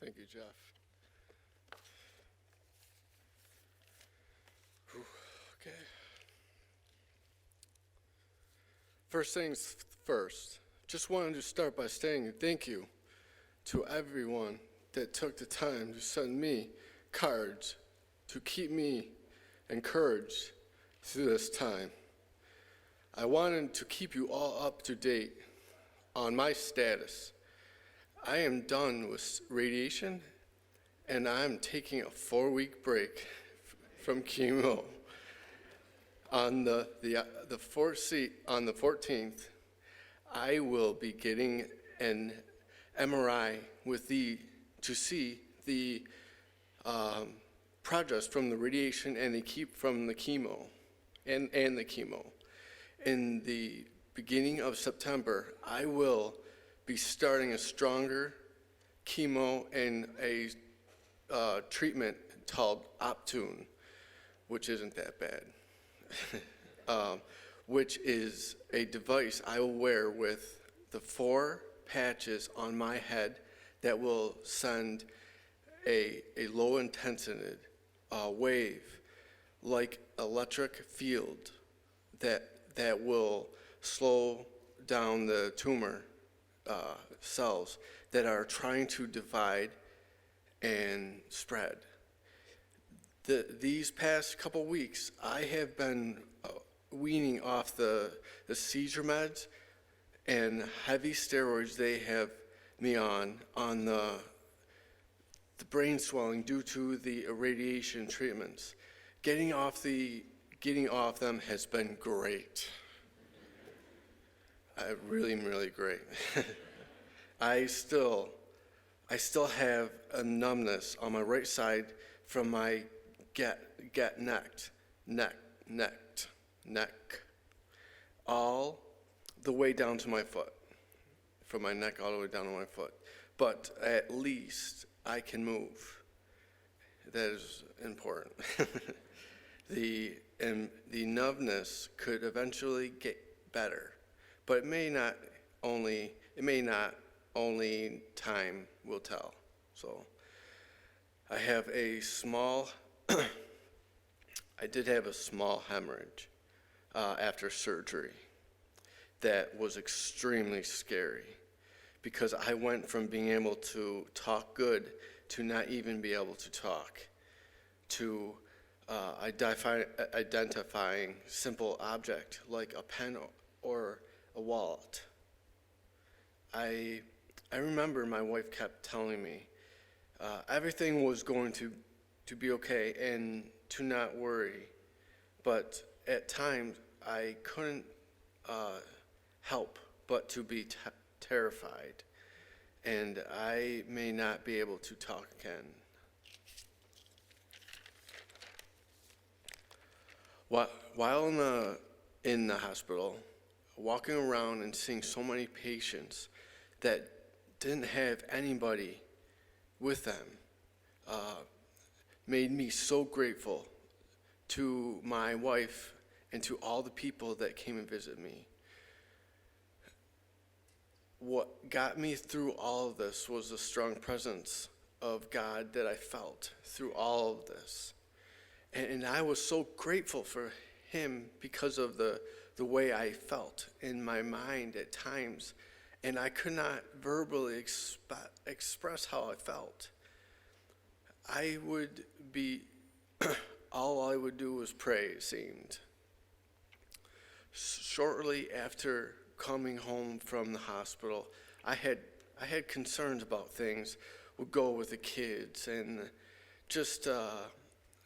Thank you, Jeff. Whew, okay. First things first, just wanted to start by saying thank you to everyone that took the time to send me cards to keep me encouraged through this time. I wanted to keep you all up to date on my status. I am done with radiation, and I'm taking a 4-week break from chemo. On the 14th, I will be getting an MRI to see the progress from the radiation and from the chemo and the chemo. In the beginning of September, I will be starting a stronger chemo and a treatment called Optune, which isn't that bad, which is a device I will wear with the 4 patches on my head that will send a low intensity wave, like electric field, that will slow down the tumor cells that are trying to divide and spread. These past couple weeks, I have been weaning off the seizure meds and heavy steroids they have me on the brain swelling due to the radiation treatments. Getting off them has been great. Really great. I still have a numbness on my right side from my neck, all the way down to my foot, from my neck all the way down to my foot. But at least I can move. That is important. The numbness could eventually get better, but it may not. Only time will tell. So I have a small. I did have a small hemorrhage after surgery. That was extremely scary because I went from being able to talk good to not even be able to talk, to identifying simple object like a pen or a wallet. I remember my wife kept telling me everything was going to be okay and to not worry, but at times I couldn't help but to be terrified, and I may not be able to talk again. While in the hospital, walking around and seeing so many patients that didn't have anybody with them made me so grateful to my wife and to all the people that came and visit me. What got me through all of this was the strong presence of God that I felt through all of this. And I was so grateful for him because of the way I felt in my mind at times. And I could not verbally express how I felt. I would be, all I would do was pray, it seemed. Shortly after coming home from the hospital, I had concerns about things would go with the kids and just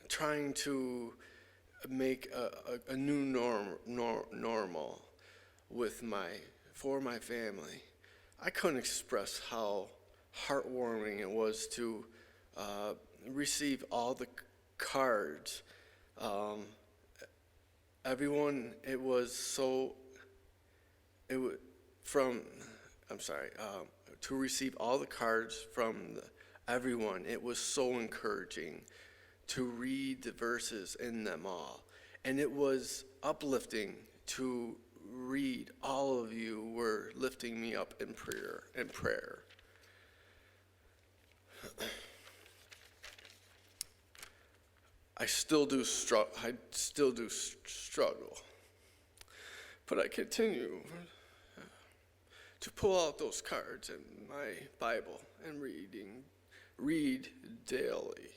trying to make a new normal for my family. I couldn't express how heartwarming it was to receive all the cards. Everyone, to receive all the cards from everyone, it was so encouraging to read the verses in them all. And it was uplifting to read. All of you were lifting me up in prayer. I still do struggle, but I continue to pull out those cards in my Bible and read daily.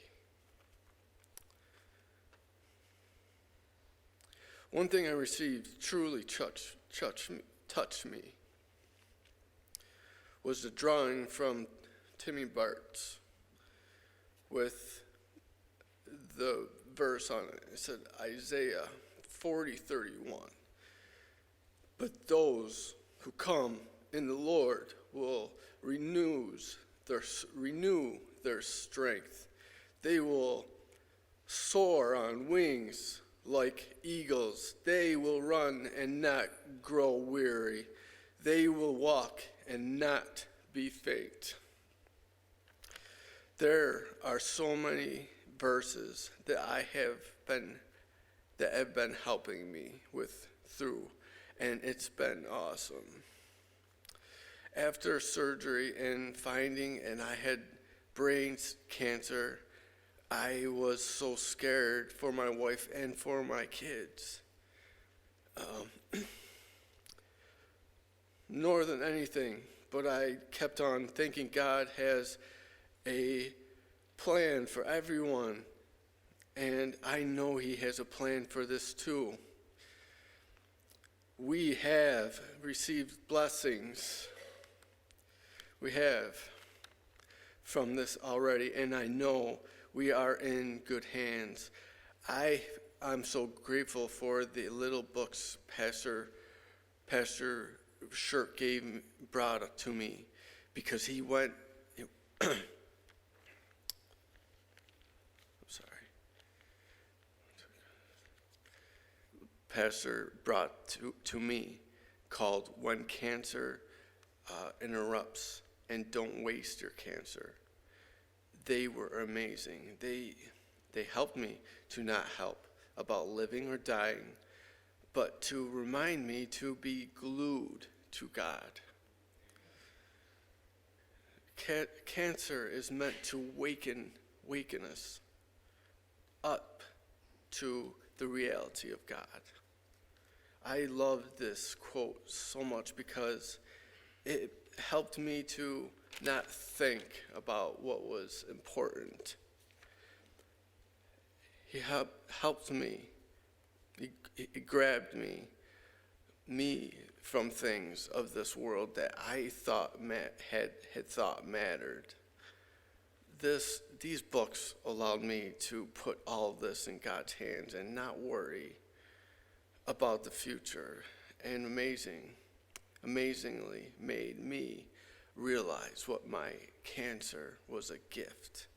One thing I received truly touched me was the drawing from Timmy Bart's with the verse on it. It said Isaiah 40:31. But those who come in the Lord will renew their strength. They will soar on wings like eagles. They will run and not grow weary. They will walk and not be faint. There are so many verses that have been helping me through, and it's been awesome. After surgery and I had brain cancer, I was so scared for my wife and for my kids. More than anything, but I kept on thinking God has a plan for everyone, and I know He has a plan for this too. We have received blessings. We have from this already, and I know we are in good hands. I'm so grateful for the little books Pastor Shirk brought up to me, because he went. I'm sorry. Pastor brought to me called "When Cancer Interrupts and Don't Waste Your Cancer." They were amazing. They helped me to not help about living or dying, but to remind me to be glued to God. Cancer is meant to waken us up to the reality of God. I love this quote so much because it helped me to not think about what was important. He helped me. He grabbed me from things of this world that I thought had thought mattered. These books allowed me to put all of this in God's hands and not worry about the future, and amazingly made me realize what my cancer was a gift,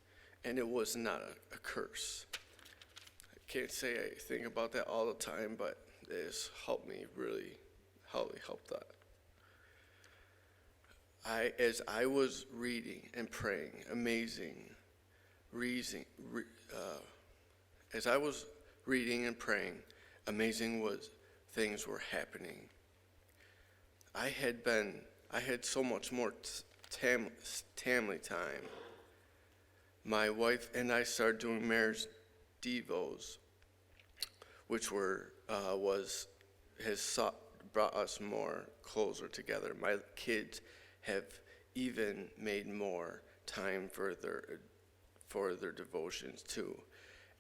and it was not a curse. I can't say I think about that all the time, but it has helped me, really helped that. As I was reading and praying, things were happening. I had so much more family time. My wife and I started doing marriage devos, which brought us more closer together. My kids have even made more time for their devotions too,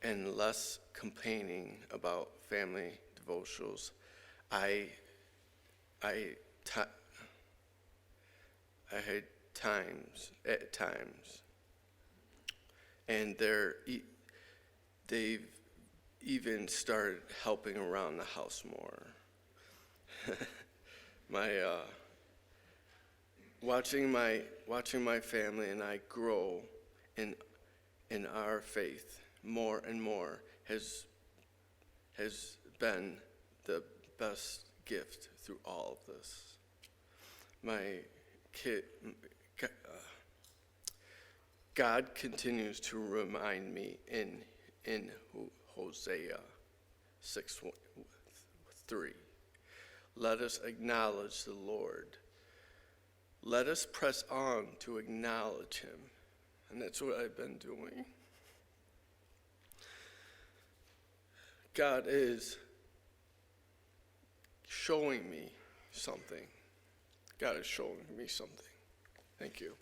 and less complaining about family devotionals. I had at times, and they've even started helping around the house more. Watching my family and I grow in our faith more and more has been the best gift through all of this. God continues to remind me in Hosea 6:3. Let us acknowledge the Lord. Let us press on to acknowledge Him. And that's what I've been doing. God is showing me something. God is showing me something. Thank you.